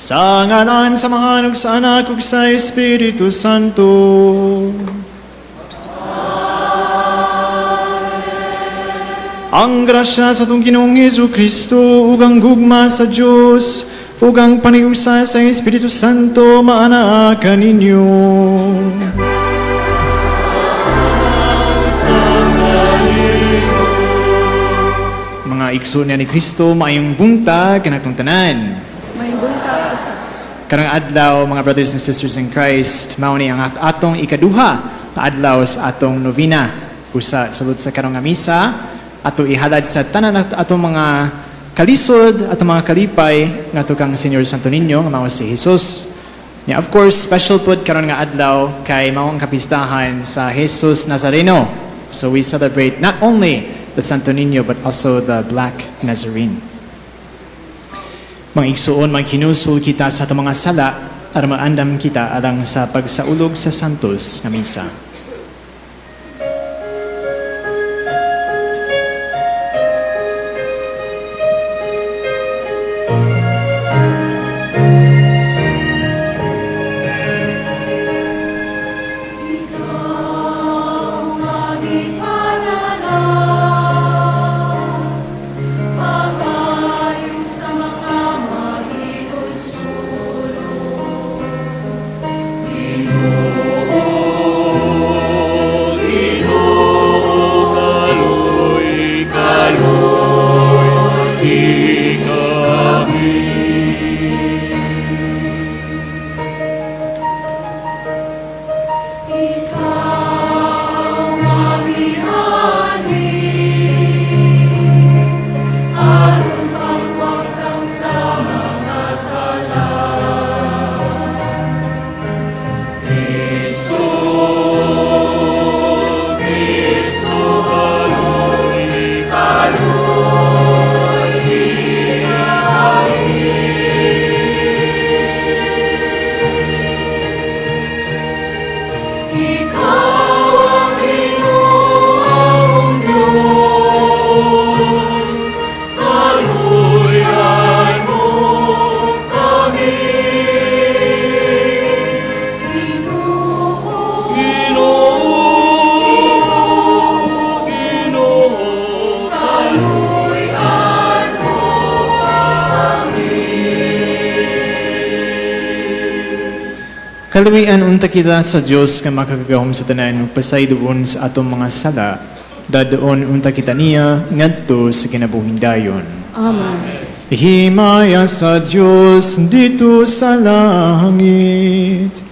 Sa ngalan sa Ama ug sa Anak ug sa Espiritu Santo. Ang grasya sa atong Ginoong Jesu-Kristo ug ang gugma sa Dios ug ang paniusay sa Espiritu Santo maana kaninyo. Mga igsoon ni Kristo, maayong buntag kanatong tanan. Karong adlaw, mga brothers and sisters in Christ, mao ni ang atong ikaduha na adlaw sa atong novena. Pusa sulod sa karong nga misa, ato ihalad sa tanan atong mga kalisod at mga kalipay ngadto kang Senior Santo Niño nga mao si Jesus. Yeah, of course, special pod karon nga adlaw kay mao ang kapistahan sa Jesus Nazareno. So we celebrate not only the Santo Niño but also the Black Nazarene. Mga igsuon, maghinusul kita sa itong mga sala at maandam kita alang sa pagsaulog sa santos nga misa. Kaluwian unta kita sa Dios nga makagagahom sa tanan ug pasayloon sa atong mga sala, dadoon unta kita niya ngadto sa kinabuhing dayon. Amen. Himaya sa Dios dito sa langit.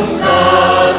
Sa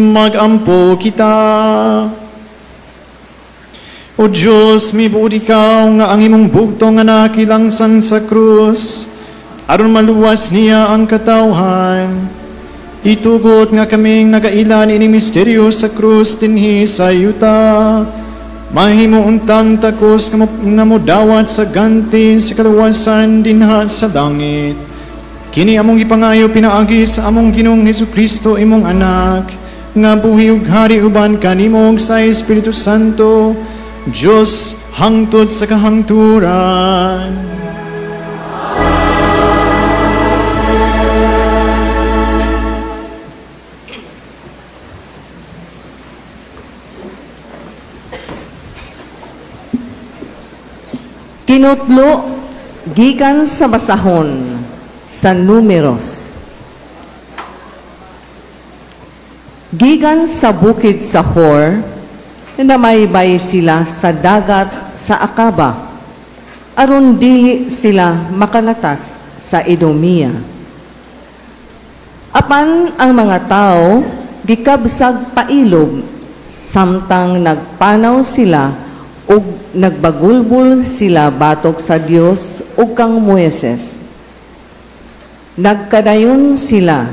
Magampo kita. O Diyos, mibuod ikaw nga ang imong bugtong nga nakilangsang sa krus, aron maluwas niya ang katawhan. Itugot nga kaming nagailan ini misteryo sa krus dinhi sa yuta. Mahimo untang takos nga modawat sa ganti sa kaluwasan dinha sa langit. Kini among ipangayo pinaagi sa among Ginoong Hesukristo imong anak, nga buhi ug hari uban kanimo sa Espiritu Santo, Diyos hangtod sa kahangturan. Kinutlo gikan sa basahon sa Numeros. Gikan sa bukid sa Hor, namaybay sila sa dagat sa Akaba, aron dili sila makalatas sa Edomia. Apan ang mga tao gikabsag pailog, samtang nagpanaw sila ug nagbagulbol sila batok sa Dios ug kang Moises. Nagkadayon sila,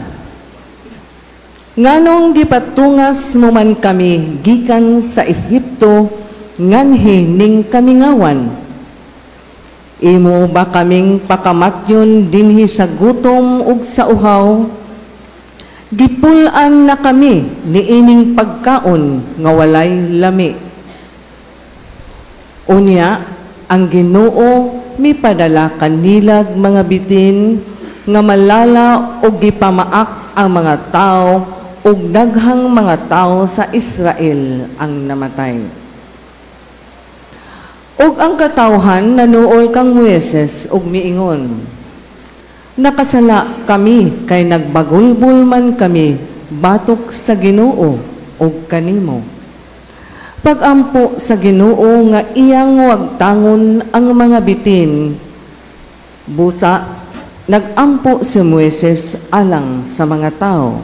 nganong gipatungas mo man kami gikan sa Ehipto, nganhi ning kami ngawan. Imo ba kaming pakamatyon dinhi sa gutom ug sa uhaw? Gipulan na kami niining pagkaon nga walay lami. Unya, ang Ginoo mipadala kanilag mga bitin nga malala ug gipamaak ang mga tao ug daghang mga tao sa Israel ang namatay. Ug ang katawhan nanuol kang Moises ug miingon, nakasala kami kay nagbagulbol man kami batok sa Ginoo ug kanimo. Pagampo sa Ginoo nga iyang wagtangon ang mga bitin, busa nagampo si Moises alang sa mga tao.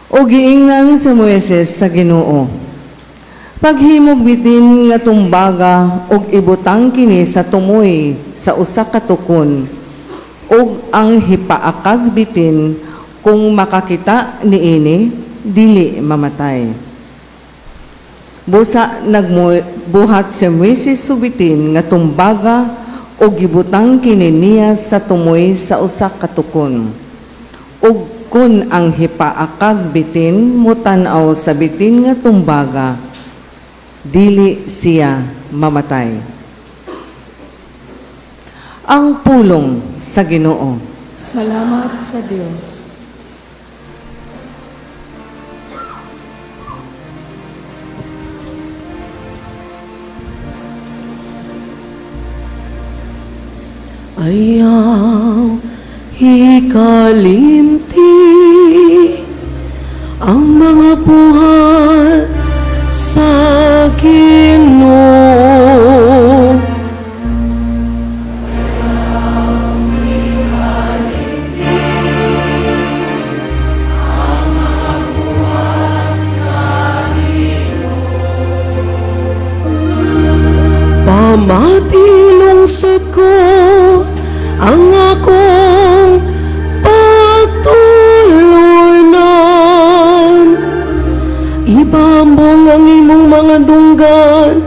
O giingnan si Moises sa Ginoo, paghimog bitin nga tumbaga og ibutang kini sa tumoy sa usa ka tukon, ug ang hipaakag bitin kung makakita niini dili mamatay. Busa nagbuhat si Moises subitin nga tumbaga o gibutang kini niya sa tumoy sa usa ka tukon. Ug kun ang hipaakag bitin mutan-aw sa bitin nga tumbaga, dili siya mamatay. Ang pulong sa Ginoo. Salamat sa Diyos. Ayaw hikalimti ang mga buhat sa Ginoo. Pamatilungsod ko ang akong pagtulunan. Ibambong ang imong mga dunggan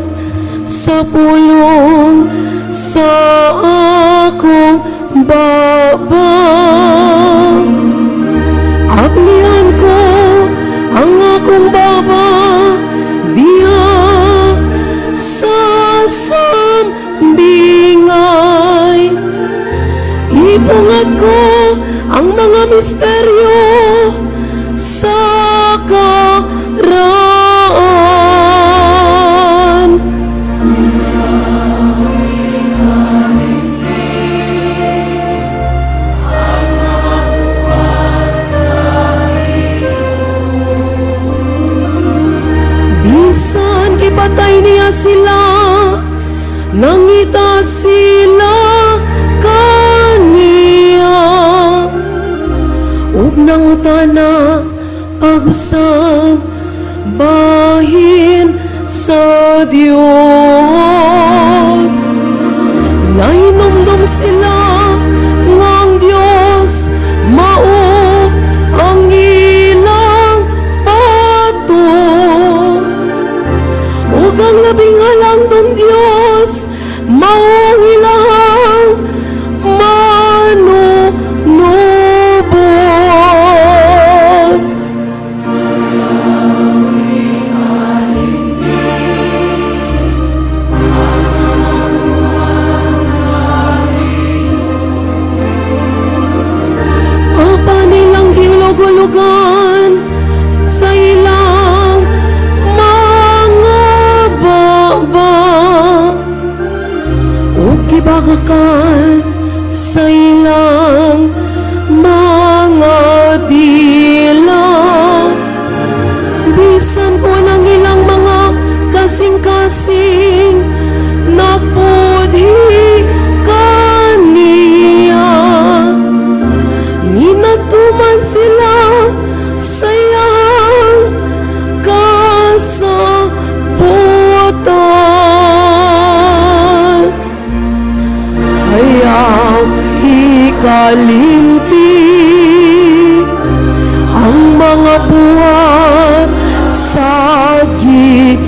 sa pulong sa akong baba. Ablihan ko ang akong baba diha sa sambingay. Ibungad ko ang mga misteryo sa karaan. Bisan ipatay niya sila, nangita sila kaniya. Ug nangutana pag-usab bahin sa Dios. Nainomdom sila nga ang Dios mao ang ilang pato. Ug ang labing halangdong Dios mao ang ilang manunubos. Apa nilang gilugulugan sa ilang mga baba, ug gibakakan sa ilang mga dila. Bisan ko ng ilang mga kasing-kasing nagpudhi kaniya. Ninatuman sila sa iyang kasabutan. Ayaw hikalimti ang mga buhat sa Ginoo.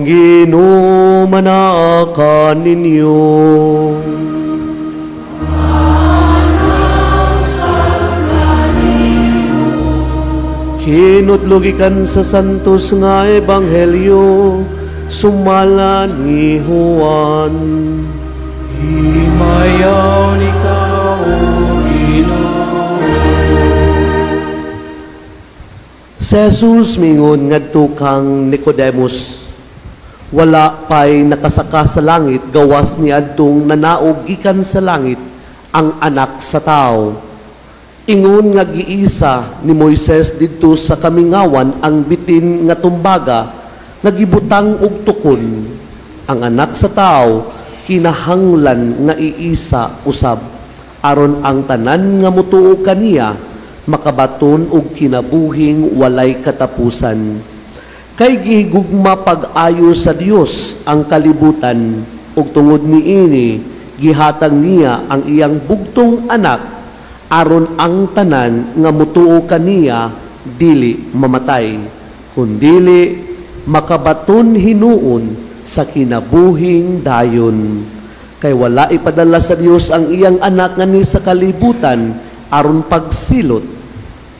Ginoo manaakan ninyo. Kinutlugikan sa santos nga ebanghelyo sumala ni Juan. Himayaw ni ka, O Ginoo. Si Jesus mingon ngadto kang Nicodemus, wala pa'y nakasaka sa langit gawas ni adtong nanaog gikan sa langit ang anak sa tao. Ingon nga giisa ni Moises didto sa kamingawan ang bitin nga tumbaga nga gibutang og tukon. Ang anak sa tao kinahanglan nga iisa usab aron ang tanan nga motuo kaniya makabaton og kinabuhing walay katapusan. Kay gihigugma pag-ayo sa Dios ang kalibutan ug tungod niini gihatag niya ang iyang bugtong anak aron ang tanan nga mutuo kaniya dili mamatay kundili makabaton hinuon sa kinabuhing dayon. Kay wala ipadala sa Dios ang iyang anak nga ni sa kalibutan aron pagsilot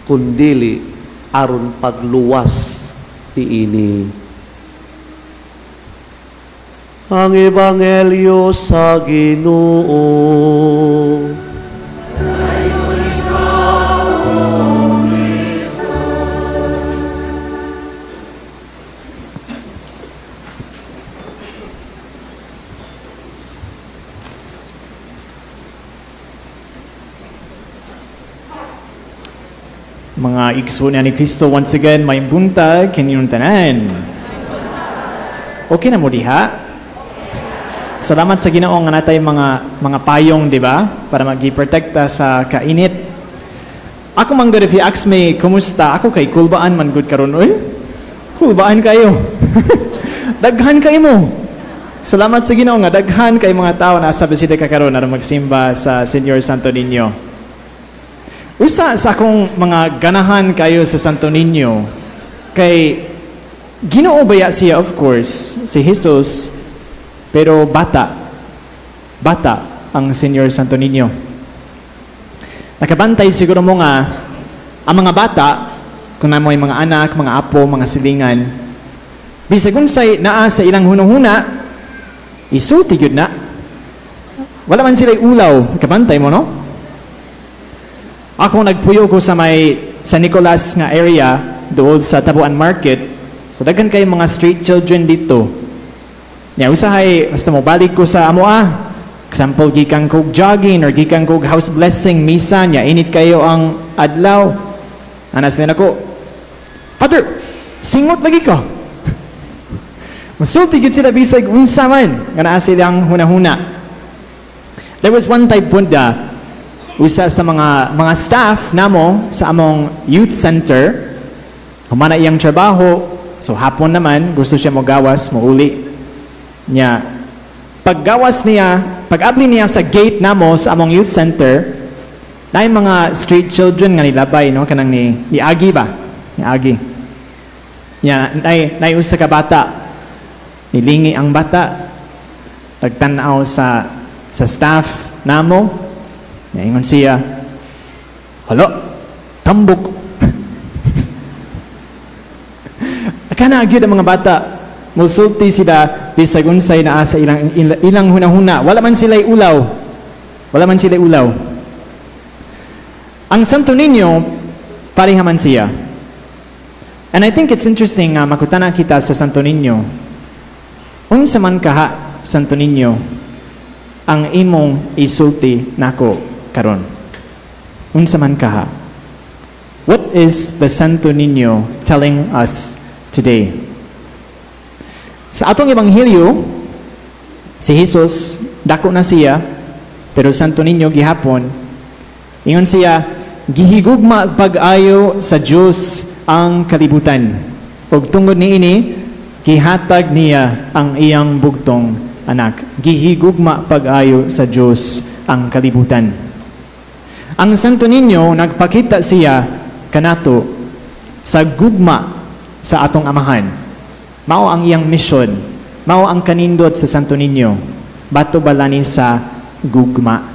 kundili aron pagluwas niini. Ang ebanghelyo sa Ginoo. Mga igsoon ni Kristo, once again, may buntag kaninyong tanan. Okay na mo diha? Salamat sa Ginoo nga natay mga payong, di ba? Para magi-protekta sa kainit. Ako man good if you ask me, kumusta? Ako kay kulbaan man good karon. Uy, kulbaan kayo. Daghan kayo mo. Salamat sa Ginoo nga daghan kay mga tao na sa Basilica karon aron magsimba sa Señor Santo Niño. Usa sa akong mga ganahan kayo sa Santo Niño, kay Ginoo baya siya, of course, si Jesus, pero bata ang Señor Santo Niño. Nakabantay siguro mo nga, ang mga bata, kung na mo yung mga anak, mga apo, mga silingan, bisag unsay naa sa ilang hunahuna, isulti yun na. Wala man sila ulaw, nakabantay mo, no? Ako nagpuyo ko sa Nicolas nga area doon sa Tabuan Market. So daghan kay mga street children dito. Nya usahay basta mo balik ko sa amoa. Example gikan kog jogging or gikan kog house blessing misa nya init kayo ang adlaw. Anas din ako. Father, singot lagi ka. Masulti gid sila bisag unsa man nga naa silang hunahuna. There was one type punda usa sa mga staff namo sa among youth center, humana iyang trabaho, so hapon naman gusto siya mogawas, mouli niya. Paggawas niya, pag-abli niya sa gate namo sa among youth center, na mga street children nga nilabay, no, kanang ni Agi ba? Ni Agi. Niya, nay usa ka bata, nilingi ang bata, nagtanaw sa staff namo. Ingon siya, halo, tambok. Akana agad ang mga bata, musulti sila, bisag unsay naa sa ilang hunahuna. Wala man sila'y ulaw. Ang Santo Niño, parehaman siya. And I think it's interesting nga makutana kita sa Santo Niño. Unsa man kaha, Santo Niño, ang imong isulti nako karon. Unsa man kaha. What is the Santo Niño telling us today? Sa atong ebanghelyo, si Jesus dako na siya, pero Santo Niño gihapon, ingon siya, gihigugma pag-ayo sa Dios ang kalibutan. Ug tungod niini, gihatag niya ang iyang bugtong anak. Gihigugma pag-ayo sa Dios ang kalibutan. Ang Santo Niño nagpakita siya kanato sa gugma sa atong amahan. Mao ang iyang mission mao ang kanindot sa Santo Niño. Bato balani sa gugma.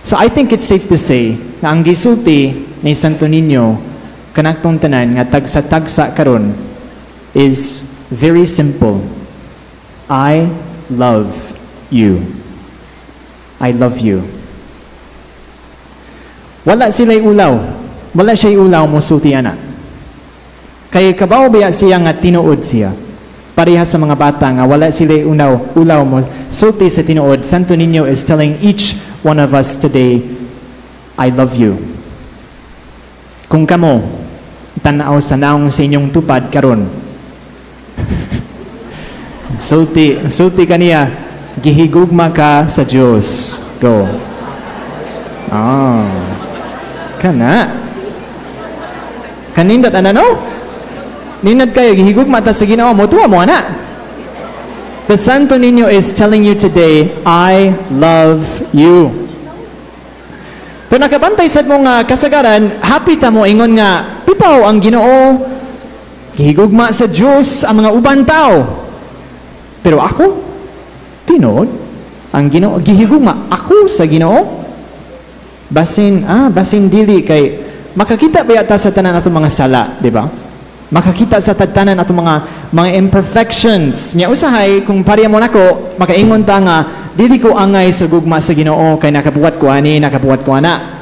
So I think it's safe to say na ang gisulti ni Santo Niño kanatong tanan nga tagsa-tagsa karon is very simple. I love you. I love you. Wala sila'y ulaw. Wala siya'y ulaw mo sulti ana. Kay kabaw baya siya nga tinuod siya. Pareha sa mga bata nga wala sila'y ulaw mo sulti sa tinuod. Santo Niño is telling each one of us today, I love you. Kung kamo tanaw sa naong sa inyong tupad karon. sulti kaniya, gihigugma ka sa Diyos. Go. Oh. Kana. Kanindot ano? Ninad kayo, gihigugma ta sa Ginoo mo, tuwa mo ana. The Santo Niño is telling you today, I love you. Pero nakabantay sa mong kasagaran, happy ta mo ingon nga, pitaw ang Ginoo, gihigugma sa Diyos ang mga ubang tao. Pero ako, tinod, ang Ginoo, gihigugma ako sa Ginoo. Basin dili kay makakita ba yata sa tanan atong mga sala, di ba? Makakita sa tanan atong mga imperfections. Nya usahay kung pareha mo nako, makaingon ta nga dili ko angay sa gugma sa Ginoo kay nakabuhat ko ani, nakabuhat ko ana.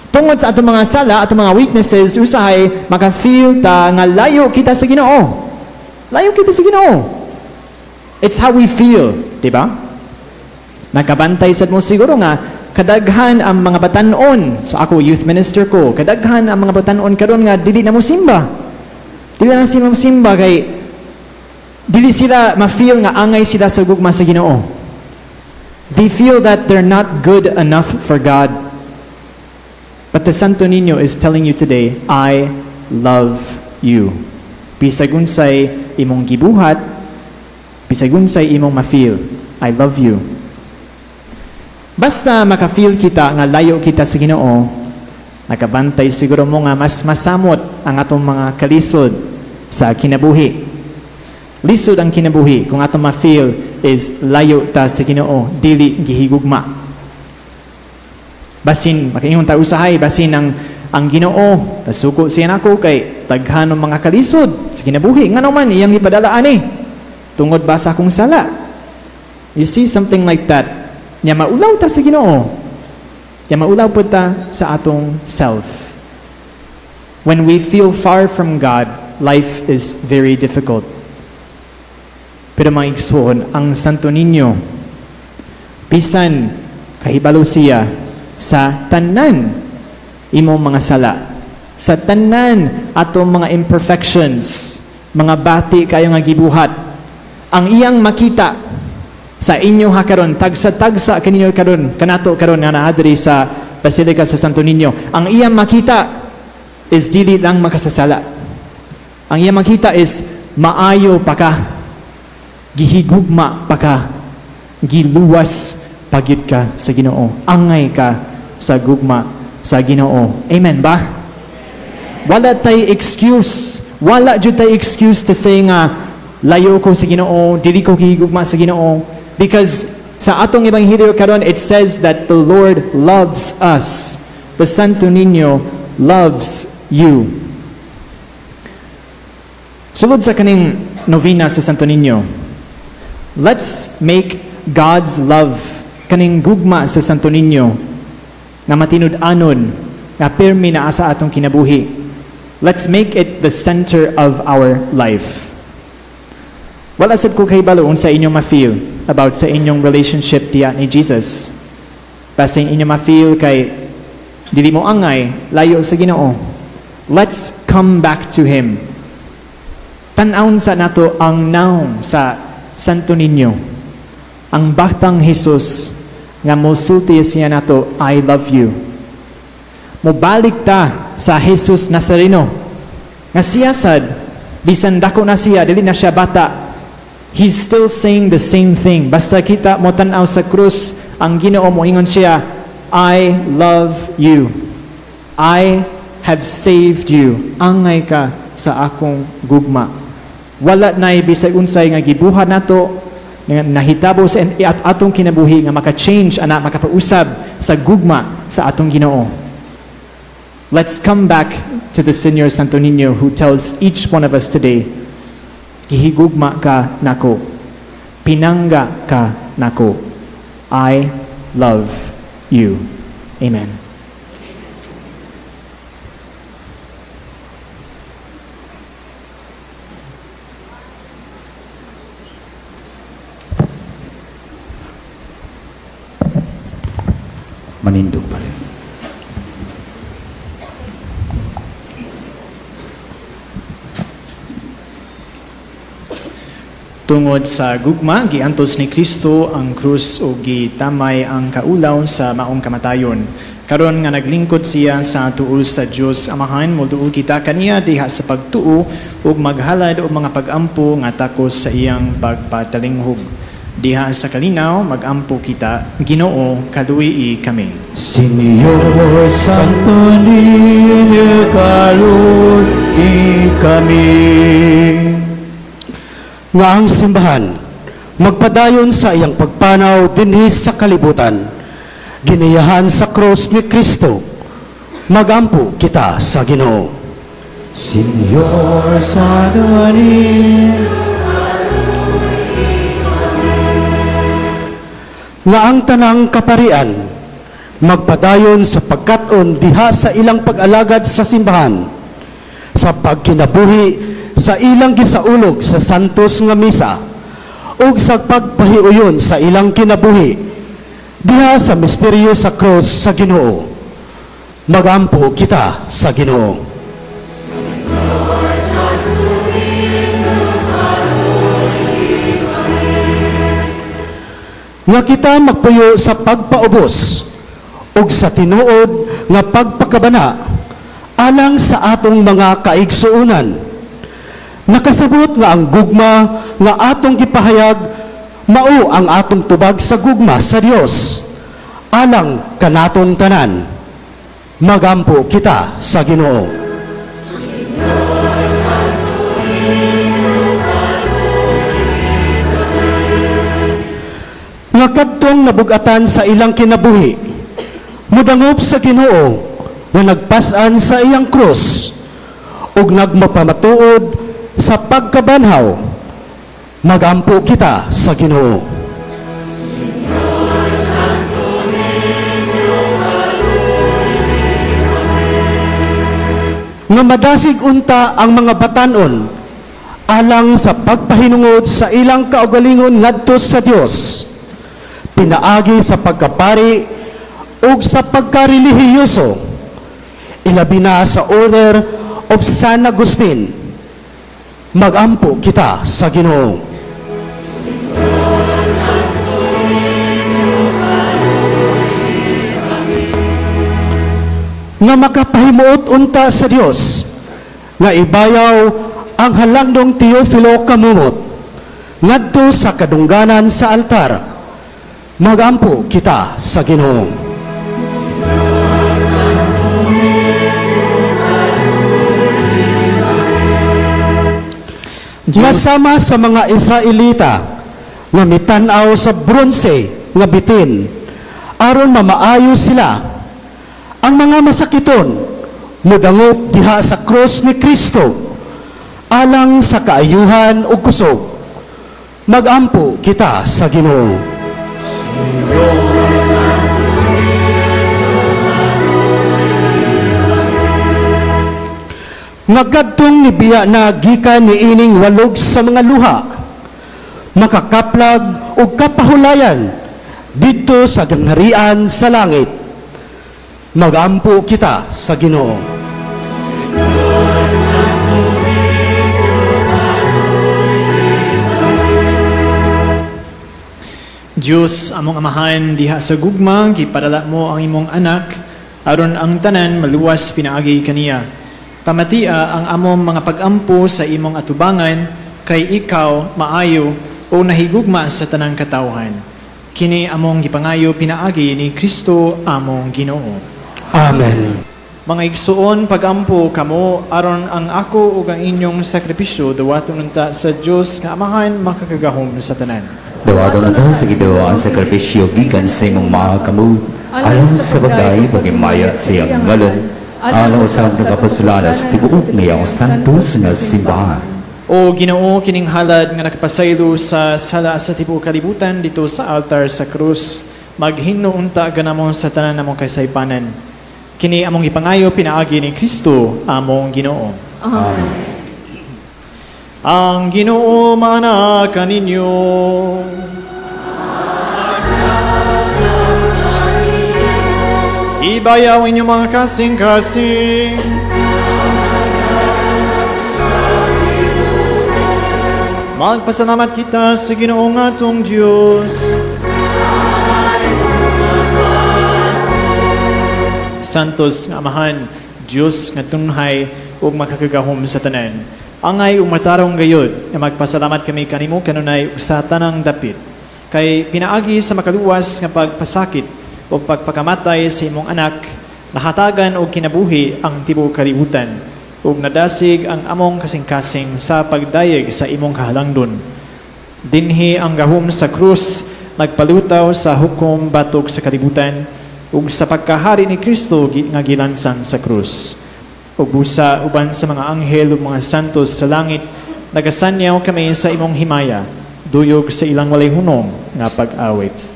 Tungod sa atong mga sala, atong mga weaknesses, usahay maka-feel ta nga layo kita sa Ginoo. Layo kita sa Ginoo. It's how we feel, di ba? Nakabantay sad mo siguro nga kadaghan ang mga batanon sa ako youth minister ko, kadaghan ang mga batanon karon nga dili na mo simba. Dili na sila simba kay dili sila ma-feel nga angay sila sa gugma sa Ginoo. They feel that they're not good enough for God. But the Santo Niño is telling you today, I love you. Bisag unsay imong gibuhat, bisag unsay imong ma-feel, I love you. Basta maka-feel kita nga layo kita sa Ginoo, nakabantay siguro mo nga mas masamot ang atong mga kalisod sa kinabuhi. Lisod ang kinabuhi kung atong ma-feel is layo ta sa Ginoo, dili gihigugma. Basin, makaingon ta usahay, basin ang Ginoo, nasuko siya nako kay daghan ng mga kalisod sa kinabuhi. Nga naman, iyang ipadala ani, tungod ba sa akong sala? You see something like that. Nya maulaw ta sa Ginoo. Nya maulaw po ta sa atong self. When we feel far from God, life is very difficult. Pero mga igsoon, ang Santo Niño, bisan kahibalo siya sa tanan imong mga sala, sa tanan atong mga imperfections, mga bati kayo nga gibuhat, ang iyang makita sa inyo ha karon, tagsa-tagsa kaninyo karon, kanato karon nga naadri sa Basilica sa Santo Niño. Ang iyang makita is dili lang makasasala. Ang iyang makita is maayo pa ka, gihigugma pa ka, giluwas pagyud ka sa Ginoo, angay ka sa gugma sa Ginoo. Amen ba? Wala tay excuse, wala jud tay excuse to say nga layo ko sa Ginoo, dili ko gihigugma sa Ginoo. Because sa atong ebanghelyo karon, it says that the Lord loves us. The Santo Niño loves you. Sulod sa kaning novena sa Santo Niño, let's make God's love kaning gugma sa Santo Niño na matinud-anon, na pirmi na asa atong kinabuhi. Let's make it the center of our life. Wala sad ko kay balo unsa inyo ma-feel about sa inyong relationship diya ni Jesus. Basta inyo ma-feel kay dili mo angay, layo sa Ginoo. Let's come back to Him. Tan-awon sa nato ang naong sa Santo Niño. Ang batang Jesus nga mosulti siya nato, I love you. Mobalik ta sa Jesus Nazareno. Nga siya sad, bisan dako na siya, dili na siya bata, He's still saying the same thing. Basta kita mo tanaw sa krus, ang Ginoo mo ingon siya, I love you. I have saved you. Angay ka sa akong gugma Wala na bisag unsay nga gibuhat nato nga nahitabo sa atong kinabuhi nga maka-change ana makapausab sa gugma sa atong Ginoo. Let's come back to the Señor Santo Niño who tells each one of us today, gihigugma ka nako, pinangga ka nako, I love you. Amen. Manindog pa rin. Tungod sa gugma, giantos ni Kristo ang krus o gitamay ang kaulaw sa maong kamatayon. Karon nga naglingkod siya sa tuo sa Dios Amahan, moduol kita kaniya diha sa pagtuo ug maghalad og mga pag-ampo nga takos sa iyang pagpatalinghog. Diha sa kalinaw, mag-ampo kita, Ginoo, kaluwi kami. Señor Santo Niño, kaluwi kami. Nga ang simbahan, magpadayon sa iyang pagpanaw dinhi sa kalibutan, ginayahan sa krus ni Kristo, magampo kita sa Ginoo. Señor Santo Niño, Nga ang tanang kaparian, magpadayon sa pagkaton diha sa ilang pag-alagad sa simbahan, sa pagkinabuhi sa ilang gisaulog sa santos nga misa, ug sa pagpahiuyon sa ilang kinabuhi diha sa misteryo sa krus sa Ginoo. Magampo kita sa Ginoo. Nga kita magpuyo sa pagpaubos ug sa tinuod nga pagpakabana alang sa atong mga kaigsuonan. Nakasabot nga ang gugma nga atong gipahayag mao ang atong tubag sa gugma sa Dios alang kanaton tanan. Magampo kita sa Ginoo. Nga kadtong nabugatan sa ilang kinabuhi, mudangop sa Ginoo nga nagpasan sa iyang krus ug nagmapamatuod sa pagkabanhaw. Magampo kita sa Ginoo. Nga madasig unta ang mga batanon alang sa pagpahinungod sa ilang kaugalingon ngadto sa Dios, pinaagi sa pagkapari ug sa pagkarelihiyoso, ilabi na sa Order of San Agustin. Magampo kita sa Ginoo. Nga makapahimuot unta sa Dios nga ibayaw ang halangdong Teofilo kamumot ngadto sa kadungganan sa altar. Magampo kita sa Ginoo. Nasama sa mga Israelita nga mitanaw sa bronze nga bitin aron mamaayo sila. Ang mga masakiton mudangop diha sa krus ni Kristo alang sa kaayuhan ug kusog. Magampo kita sa Ginoo. Nagadtong nibiya na gikan ni ining walog sa mga luha, makakaplag o kapahulayan dito sa gangharian sa langit. Magampo kita sa Ginoo. Diyos, among amahan, diha sa gugma, gipadala mo ang imong anak, aron ang tanan maluwas pinaagi kaniya. Pamatia ang among mga pag-ampo sa imong atubangan, kay ikaw maayo o nahigugma sa tanang katawhan. Kini among gipangayo pinaagi ni Kristo among Ginoo. Amen. Mga igsuon, pagampo kamo aron ang ako ug ang inyong sakripisyo dawaton unta sa Dios nga Amahan makakagahom sa tanan. Dawaton na sa Ginoo ang sakripisyo gikan sa imong mga kamot alang sa bagay pagimaya sa iyang ngalon alang sa kapasulanas tibuok niyang santos nga simbahan. O Ginoo, kining halad nga nakapasaylo sa sala sa tibuok kalibutan dito sa altar sa krus, maghinno unta ganamon sa tanan namong kasaypanan. Kini among ipangayo pinaagi ni Kristo among Ginoo. Amen. Ang Ginoo mana kaninyo. Ibayaw inyong mga kasing-kasing. Magpasalamat kita sa Ginoong atong Diyos. Santos nga Amahan, Diyos nga tunhay ug makakagahom sa tanan. Angay ug matarong gayod nga magpasalamat kami kanimo kanunay ug sa tanang dapit. Kay pinaagi sa makaluwas nga pagpasakit o pagpakamatay sa imong anak, nahatagan og kinabuhi ang tibuok kalibutan ug nadasig ang among kasing-kasing sa pagdayeg sa imong kahalangdon. Dinhi ang gahom sa krus nagpalutaw sa hukom batok sa kalibutan ug sa pagkahari ni Kristo nga gilansang sa krus. Ug busa uban sa mga anghel ug mga santos sa langit, nagasanyaw kami sa imong himaya, duyog sa ilang walay hunong nga pag-awit.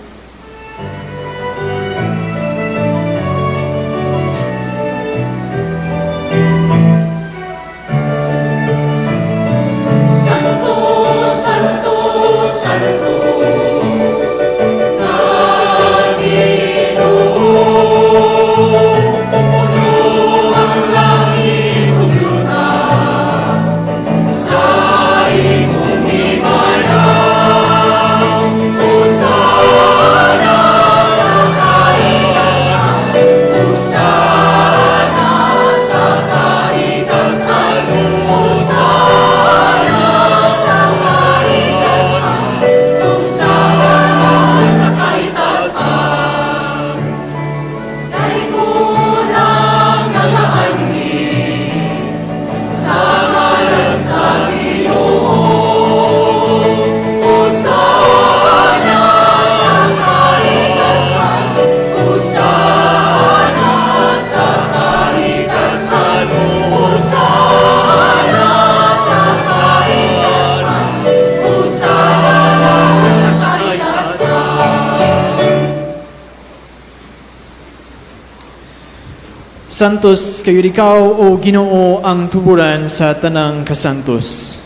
Santos kayo ikaw, o Ginoo, ang tuburan sa tanang kasantos.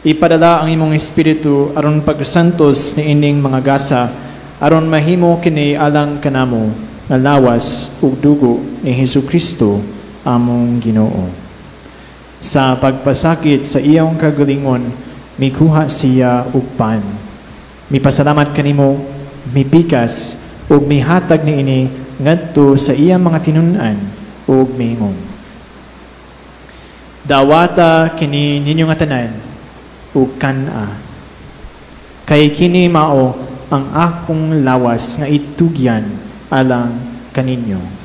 Ipadala ang imong espiritu aron pagsantos ni ining mga gasa, aron mahimo kini alang kanamo nga lawas ug dugo ni Hesukristo among Ginoo. Sa pagpasakit sa iyang kagalingon, mikuha siya og pan. Mipasalamat kanimo, mipikas ug mihatag niini ngadto sa iyang mga tinun-an ug miingon. Dawata kini ninyo nga tanan ug kana. Kay kini mao ang akong lawas nga itugyan alang kaninyo.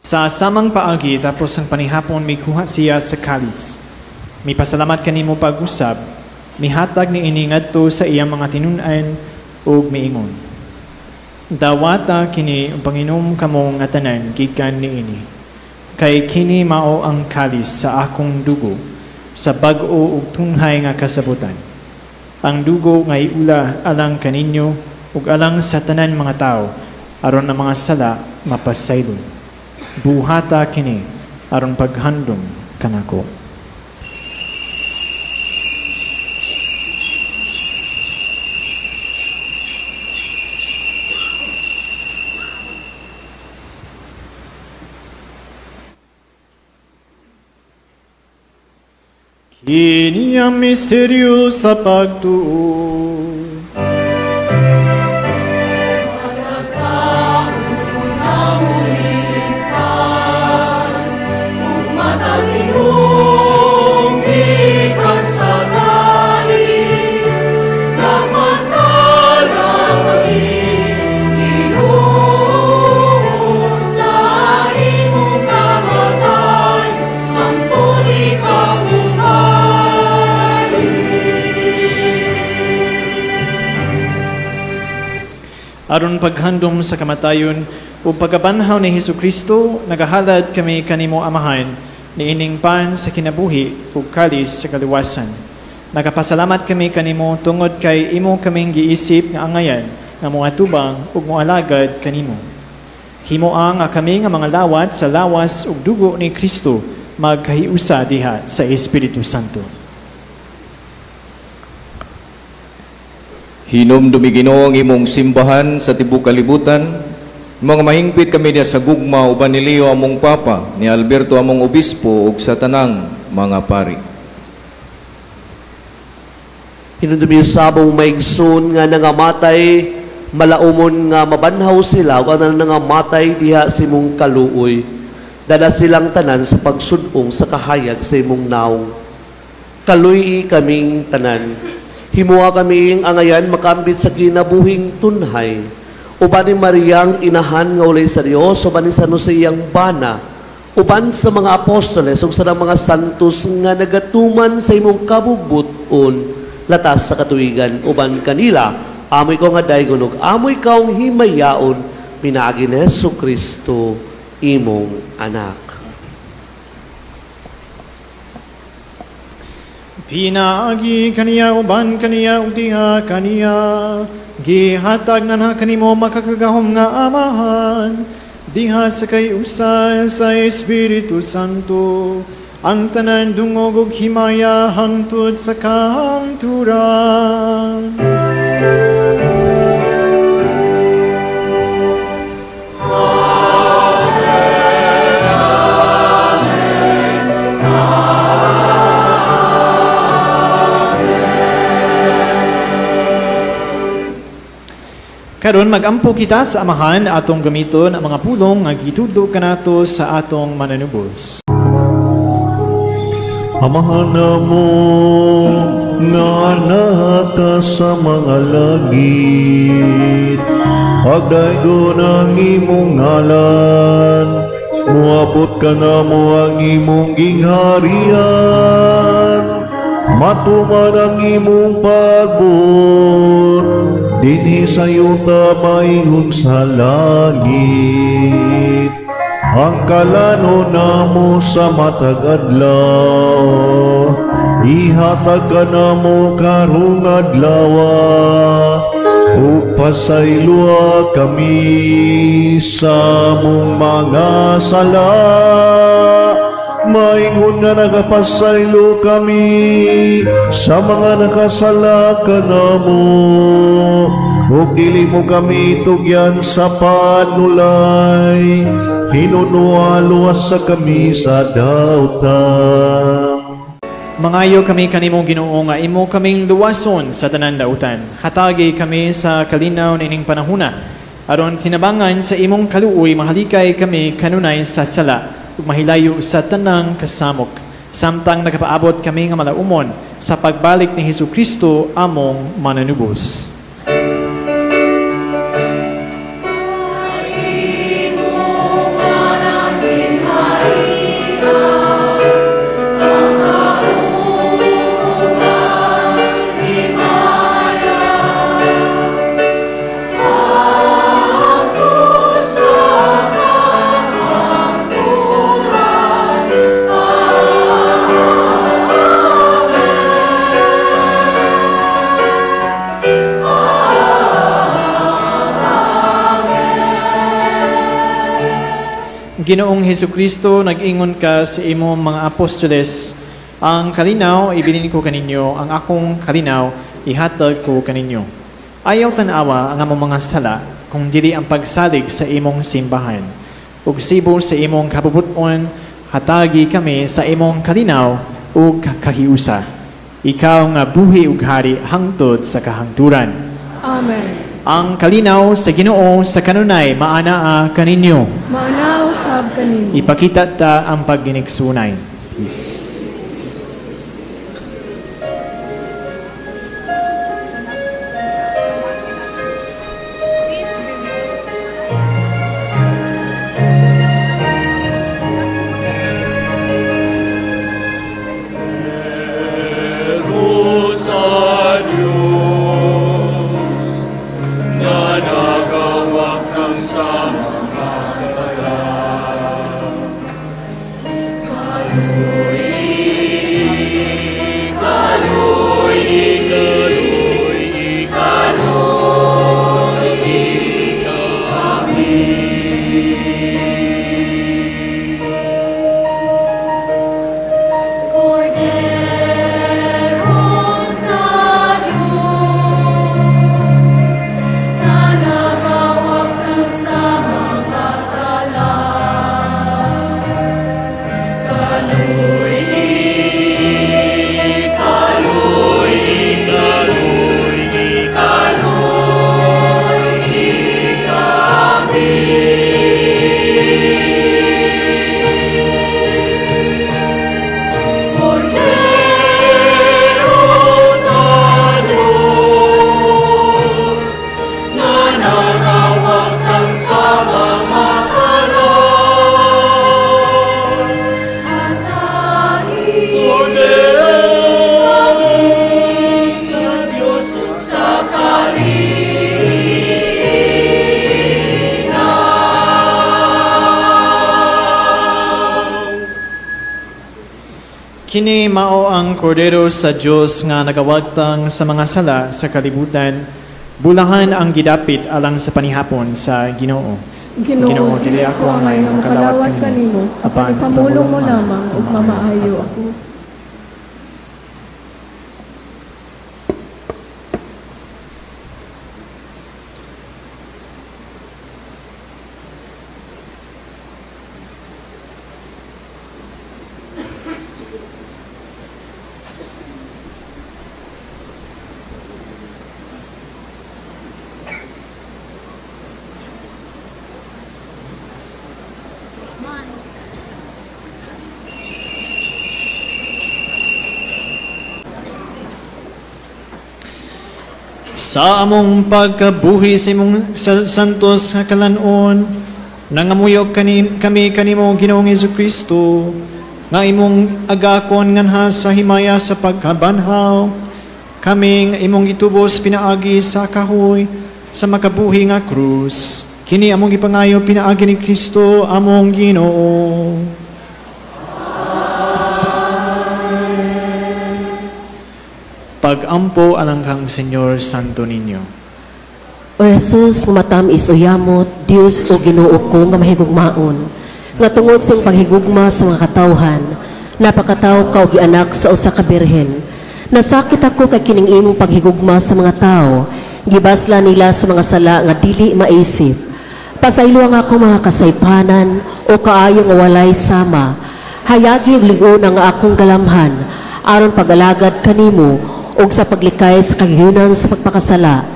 Sa samang paagi tapos ang panihapon mikuha siya sa kalis. Mipasalamat kanimo pag-usab, mihatag ni ini ngadto sa iyang mga tinun-an ug miingon. Dawata kini ang panginom kamo nga tanan gikan niini. Kay kini mao ang kalis sa akong dugo sa bag-o ug tunhay nga kasabutan. Ang dugo nga iula alang kaninyo ug alang sa tanan mga tao aron ang mga sala mapasaylo. Buhata kini aron paghandom kanako. Kini ang misteryo sa pagtuo. aron paghandom sa kamatayon ug pagabanhaw ni Hesukristo, nagahalad kami kanimo Amahan, niining pan sa kinabuhi ug kalis sa kaluwasan. Nagapasalamat kami kanimo tungod kay imo kaming giisip nga angayan nga moatubang ug moalagad kanimo. Himuang nga kami nga mga lawat sa lawas ug dugo ni Kristo magkahiusa diha sa Espiritu Santo. Hinumdumi Ginoo ang imong simbahan sa tibuok kalibutan. Mga mahingpit kami niya sa gugma uban ni Leo among papa, ni Alberto among obispo ug sa tanang mga pari. Hinumdumi sabong maigsoon nga nangamatay, malaumon nga mabanhaw sila ug ang nangamatay diha sa imong kaluoy. Dala silang tanan sa pagsudong sa kahayag sa imong naong. Kaluy kaming tanan. Himuha kaming angayan makambit sa kinabuhing tunhay. Uban ni Mariang inahan nga ulay sa Dios, uban ni San Jose iyang bana, uban sa mga apostoles ug sa mga santos nga nagatuman sa imong kabubut-on latas sa katuigan, uban kanila amoy ko nga daygon ug amoy kaong himayaon pinaagi ni Hesukristo imong anak. Pinaagi kaniya uban kaniya ug diha kaniya gihatag na kanimo makakagahom nga Amahan diha sa kayusa sa Espiritu Santo ang tanan dungog ug himaya hangtod sa kahangturan. Karon magampo kita sa Amahan atong gamiton ang mga pulong nga gitudo kanato sa atong mananubos. Amahan namo nga nata sa mga langit, pagdaydo ng imong ngalan, muabot ka na mo ang imong gingharian, matuman ang imong pagbot, dinhi sa yuta maingon sa langit. Ang kalano namo sa matag adlaw, ihatag ka namo karong adlawa, ug pasaylua kami sa mong mga sala. Maingon nga nagapasaylo kami sa mga nakasala ka namo, ug dili mo kami tugyan sa panulay, hinunualuwas sa kami sa dautan. Mangayo kami kanimo Ginoo nga imo kaming luwason sa tanan dautan. Hatagi kami sa kalinaw nining panahuna. Aron tinabangan sa imong kaluoy mahalikay kami kanunay sa sala ug mahilayo sa tanang kasamok. Samtang nakapaabot kami nga malaumon sa pagbalik ni Hesukristo among mananubos. Ginoong Hesukristo, nag-ingon ka sa imong mga apostoles, ang kalinaw ibilin ko kaninyo, ang akong kalinaw ihatag ko kaninyo. Ayaw tanawa ang among mga sala kung dili ang pagsalig sa imong simbahan. Ug sibo sa imong kabubuton, hatagi kami sa imong kalinaw ug kahiusa. Ikaw nga buhi ug hari hangtod sa kahangturan. Amen. Ang kalinaw sa Ginoo sa kanunay maanaa kaninyo. Maanaw sab kanimo. Ipakita ta ang pagginiksunay. Peace. Sa Diyos na nag Kini mao ang kordero sa Dios nga nagawagtang sa mga sala sa kalibutan. Bulahan ang gidapit alang sa panihapon sa Ginoo. Ginoo, dili ako ang mayong kalawat kanimo, apan pamulong mo lamang ug mamaayo ako. Sa among pagkabuhi sa imong santos nga kalanon, nangamuyok kami kanimo Ginoong Jesucristo, nga imong agakon nganha sa himaya sa pagkabanhaw, kaming imong gitubos pinaagi sa kahoy sa makabuhi nga krus. Kini among gipangayo pinaagi ni Kristo among Ginoo. Pag-ampo alang kang Senyor Santo Niño. O Jesus, nga matamis o yamot, Dios o Ginoo ko nga mahigugmaon, nga tungod sa iyong paghigugma sa mga katawhan, napakataw ka o gianak sa usa ka birhen. Nasakit ako kay kining imong paghigugma sa mga tao, gibasla nila sa mga sala nga dili maisip. Pasaylo nga ako mga kasaypanan o kaayo nga walay sama, hayagi og ligon nga akong galamhan, aron pag-alagad kanimo o sa paglikay sa kagihunan sa pagpakasala.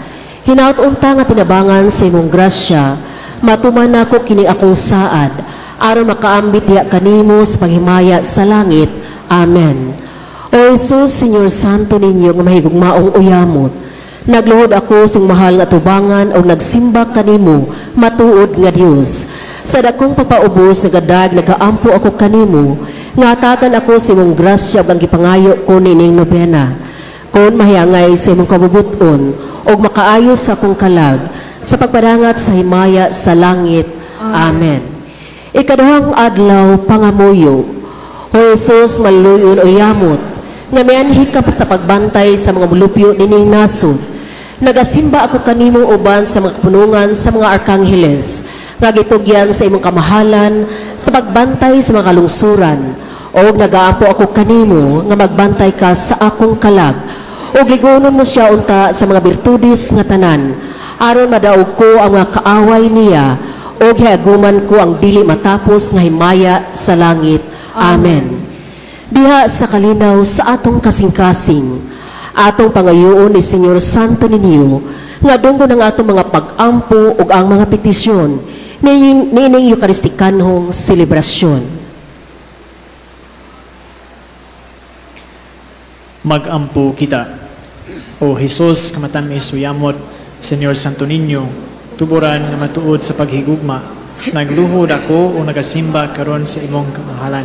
Hinaut unta nga tinabangan sa imong grasya, matuman ako kini akong saad, aron makaambit diha kanimo sa paghimaya sa langit. Amen. O Jesus, Senyor Santo Niño nga mahigugmaong uyamot, nagluhod ako sa mahal nga tubangan o nagsimba kanimo, matuod nga Dios. Sa dakong papaubos nagadag nagaampo ako kanimo, nga atakan ako sa imong grasya ug ang gipangayo ko nining nobena. Kung mahiyangay sa imong kabubuton o makaayos sa akong kalag sa pagpadangat sa himaya sa langit. Amen. Ikaduhang adlaw pangamuyo, O Jesus, maluyon o yamot, nga mianhi ka sa pagbantay sa mga mulupyo nining nasod. Nagasimba ako kanimo uban sa mga punungan sa mga arkangheles, nga gitugyan sa imong kamahalan sa pagbantay sa mga kalungsuran, o nagaampo ako kanimo nga magbantay ka sa akong kalag, o ligonon mo siya unta sa mga birtudis nga tanan, aron madaog ko ang mga kaaway niya, o giaguman ko ang dili matapos nga himaya sa langit. Amen. Diha sa kalinaw sa atong kasing-kasing, atong pangayoon ni Senyor Santo Niño, nga dunggo ng atong mga pag-ampo ug ang mga petisyon nining Eukaristikanhong selebrasyon. Mag-ampo kita. O Jesus, kamatamis uyamot, Senyor Santo Niño, tuburan nga matuod sa paghigugma, nagluhod ako o nagasimba karon sa imong kamahalan,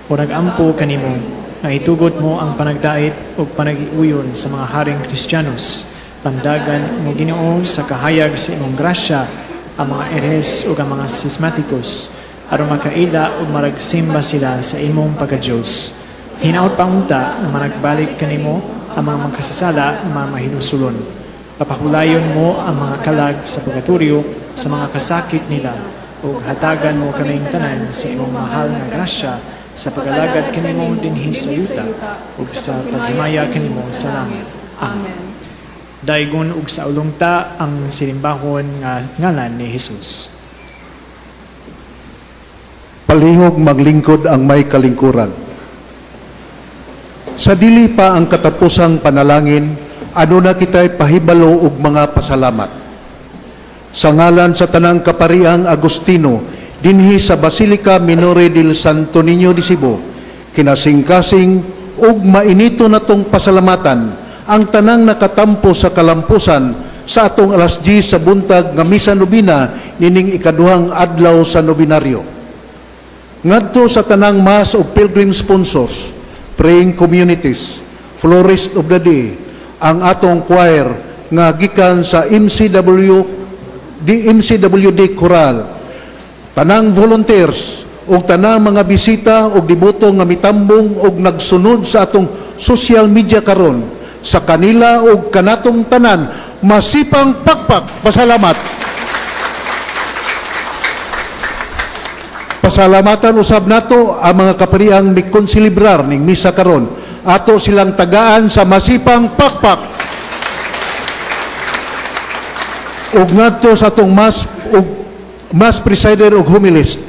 o nag-ampo kanimo, na itugot mo ang panagdait o panag-iuyon sa mga haring Kristiyanos, tandagan mo Ginoo sa kahayag sa imong grasya, ang mga eres o ang mga sismatikos, aron makaila o maragsimba sila sa imong pagka-Diyos. Hinaot pa unta na managbalik kanimo ang mga magkasasala na mga mahinusulon. Papahulayon mo ang mga kalag sa purgatorio sa mga kasakit nila o hatagan mo kaming tanan sa imong mahal nga grasya sa pag-alagad kanimo dinhi sa yuta o sa paghimaya kanimo sa langit. Amen. Daigon ug sa ulongta ang silimbahon nga ngalan ni Jesus. Palihog maglingkod ang may kalingkuran. Sa dili pa ang katapusang panalangin, ano na kita'y pahibalo og mga pasalamat. Sa ngalan sa tanang kapariang Agustino, dinhi sa Basilica Minore del Santo Niño de Cebu, kinasing-kasing ug mainito natong pasalamatan ang tanang nakatampo sa kalampusan sa atong alas 10 sa buntag nga misa nobina nining ikaduhang adlaw sa nobinaryo. Ngadto sa tanang mass of pilgrim sponsors, praying communities, florist of the day, ang atong choir nga gikan sa MCWD Choral, tanang volunteers ug tanang mga bisita ug diboto nga mitambong ug nagsunod sa atong social media karon. Sa kanila ug kanatong tanan, masipang pakpak. Pasalamat. Pasalamatan usab nato ang mga kapariang mikonsilibrar ning misa karon. Ato silang tagaan sa masipang pakpak. Ug ngadto sa atong mass presider ug homilist.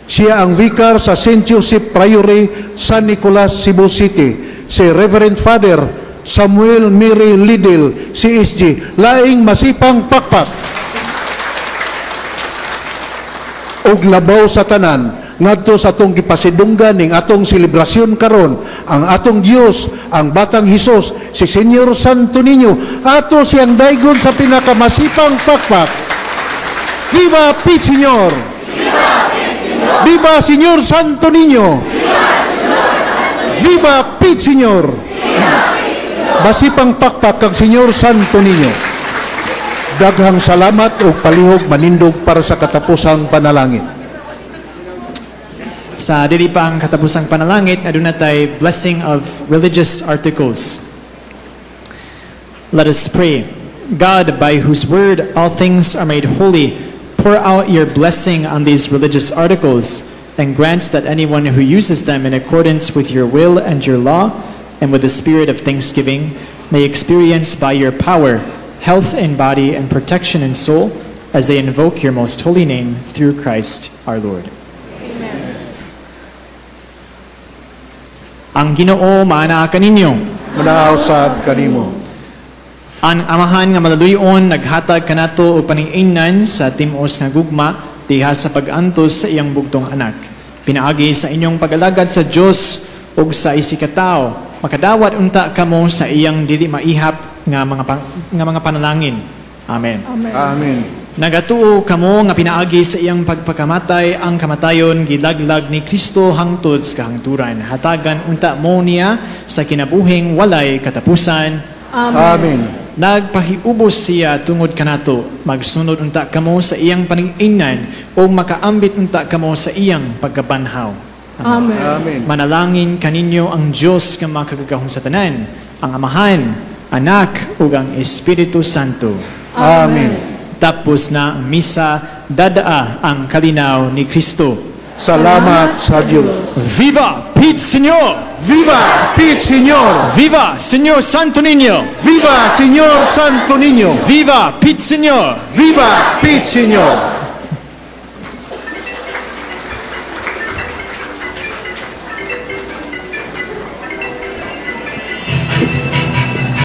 Siya ang vicar sa St. Joseph Priory, San Nicolas, Cebu City. Si Reverend Father Samuel Mary Lidl, CSG. Laing masipang pakpak. Ug labaw sa tanan ngadto sa atong gipasidunggan ning atong selebrasyon karon, ang atong Dios, ang batang Hesus, si Senyor Santo Niño, ato siyang daygon sa pinakamasipang pakpak. Viva Pit Señor! Viva Señor Santo Niño! Viva Pit Señor! Masipang pakpak kang Senyor Santo Niño. Daghang salamat o palihog manindog para sa katapusang panalangin. Sa dili pa ang katapusang panalangit, aduna tay blessing of religious articles. Let us pray. God, by whose word all things are made holy, pour out your blessing on these religious articles, and grant that anyone who uses them in accordance with your will and your law, and with the spirit of thanksgiving, may experience by your power health in body and protection in soul, as they invoke your most holy name through Christ our Lord. Amen. Ang Ginoo maana kaninyo. Manausab kanimo. Ang amahan nga malaluyon naghatag kanato og paning-ingnan sa timos nga gugma diha sa pag-antos sa iyang bugtong anak. Pinaagi sa inyong pag-alagad sa Dios ug sa isikataw, makadawat unta kamo sa iyang dili maihap nga mga panalangin. Amen. Amen. Nagatuo kamo nga pinaagi sa iyang pagpakamatay ang kamatayon gilaglag ni Kristo hangtod sa kahangturan. Hatagan unta mo niya sa kinabuhing walay katapusan. Amen. Nagpahiubos siya tungod kanato, magsunod unta kamo sa iyang paning-ingnan o makaambit unta kamo sa iyang pagkabanhaw. Amen. Amen. Manalangin kaninyo ang Diyos nga makagagahong sa tanan, ang Amahan, Anak, ug ang Espiritu Santo. Amen. Tapos na ang misa, dadaa ang kalinaw ni Kristo. Salamat sa Diyos. Viva Pit Señor! Viva Pit Señor! Viva Señor Santo Niño! Viva Señor Santo Niño! Viva Pit Señor! Viva Pit Señor!